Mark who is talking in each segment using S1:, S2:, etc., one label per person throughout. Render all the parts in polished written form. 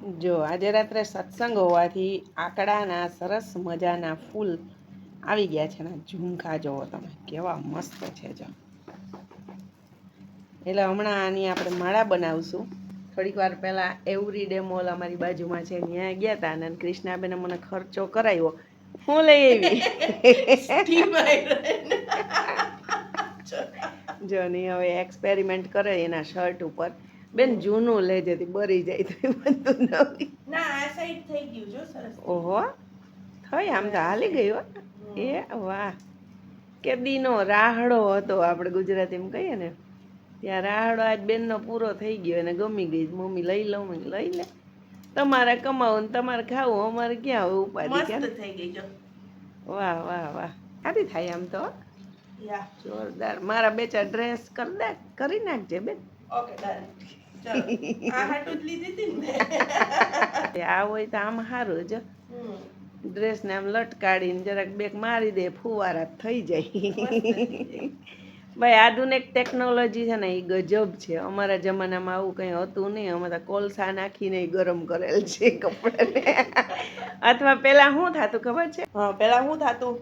S1: જો આજે રાત્રે સત્સંગ હોવાથી આકડાના સરસ મજાના ફૂલ આવી ગયા છે ને ઝુમખા જોવો તમે કેવા મસ્ત છે જો. એટલે હમણાં આની આપણે માળા બનાવશું. થોડીક વાર પહેલાં એવરીડે મોલ અમારી બાજુમાં છે ત્યાં ગયા હતા અને કૃષ્ણાબેને મને ખર્ચો કરાવ્યો. હું લઈ આવી જો ની હવે એક્સપેરિમેન્ટ કરે એના શર્ટ ઉપર. બેન જૂનું લે જતી બરી જાય તો બધું નવી.
S2: ના આ સાઈડ થઈ ગયું જો સરસ.
S1: ઓહો થઈ આમ તો હાલી ગયો. એ વાહ કે દીનો રાહડો હતો આપણે ગુજરાતીમાં કહીએ ને ત્યાં રાહડો આજ બેનનો પૂરો થઈ ગયો અને ગમી ગઈ. મમ્મી લઈ લઉં લઈ લે તમારે કમાવું ને તમારે ખાવું અમારે ક્યાં હવે ઉપાધિ.
S2: મસ્ત થઈ ગઈ જો.
S1: વાહ વાહ વાહ સારી થાય આમ તો
S2: યા
S1: જોરદાર. મારા બે ચાર ડ્રેસ કરી નાખજે બેન.
S2: Okay done. ચલો આ હાટું જ લીધી હતી ને.
S1: આ હોય તો આમ સારું જ ડ્રેસ ને આમ લટકાડીને જરાક બેક મારી દે ફુવારા થઈ જાય. ભાઈ આધુનિક ટેકનોલોજી છે ને એ ગજબ છે. અમારા જમાનામાં આવું કંઈ હતું નહીં. અમે તો કોલસા નાખીને ગરમ કરેલ છે કપડાને. અથવા પેલા શું થતું ખબર છે?
S2: હા પેલા શું થાતું?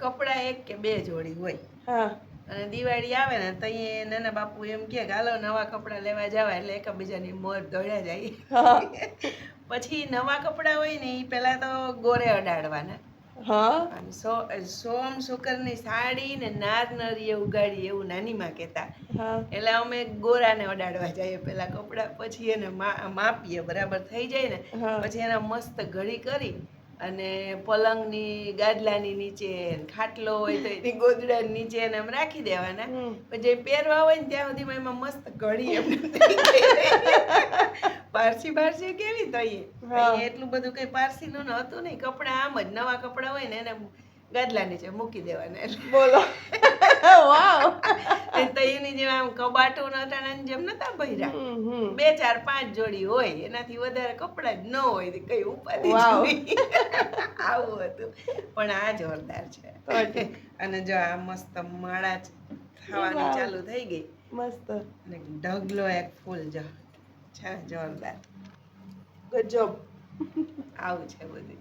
S1: કપડા એક કે બે જોડી હોય
S2: હા
S1: અને દિવાળી આવે ને તો અહીંયા નાના બાપુ એમ કે હાલો નવા કપડા લેવા જવા એટલે એકબીજાની મોર દોડ્યા જાય. પછી નવા કપડા હોય ને એ પેલા તો ગોરે અડાડવાના.
S2: હા
S1: સોમ શુકરની સાડી ને નાર નરીએ ઉગાડી એવું નાનીમાં કહેતા.
S2: હા
S1: એટલે અમે ગોરાને અડાડવા જઈએ પેલા કપડા પછી એને માપીએ બરાબર થઈ જાય ને પછી એના મસ્ત ઘડી કરી અને પલંગની ગાદલાની નીચે ખાટલો હોય તો એની ગોદડા નીચે એને એમ રાખી દેવાના. પછી પહેરવા હોય ને ત્યાં સુધીમાં એમાં મસ્ત ઘડી એમ પારસી પારસી કેવી થઈ એટલું બધું કઈ પારસી નું હતું નહીં. કપડા આમ જ નવા કપડા હોય ને એને ગાદલા નીચે મૂકી દેવાના.
S2: બોલો વાવ.
S1: તો એની જેમ આમ કબાટો નટાણાની જેમ નતા ભર્યા. બે ચાર પાંચ જોડી હોય એનાથી વધારે કપડા જ ન હોય કઈ ઉપાધિ આવું હતું. પણ આ જોરદાર છે. અને જો આ મસ્ત માળા થવાની ચાલુ થઈ ગઈ
S2: મસ્ત.
S1: અને ઢગલો એક ફૂલ જો છે જોરદાર.
S2: ગજબ.
S1: આવું છે બધું.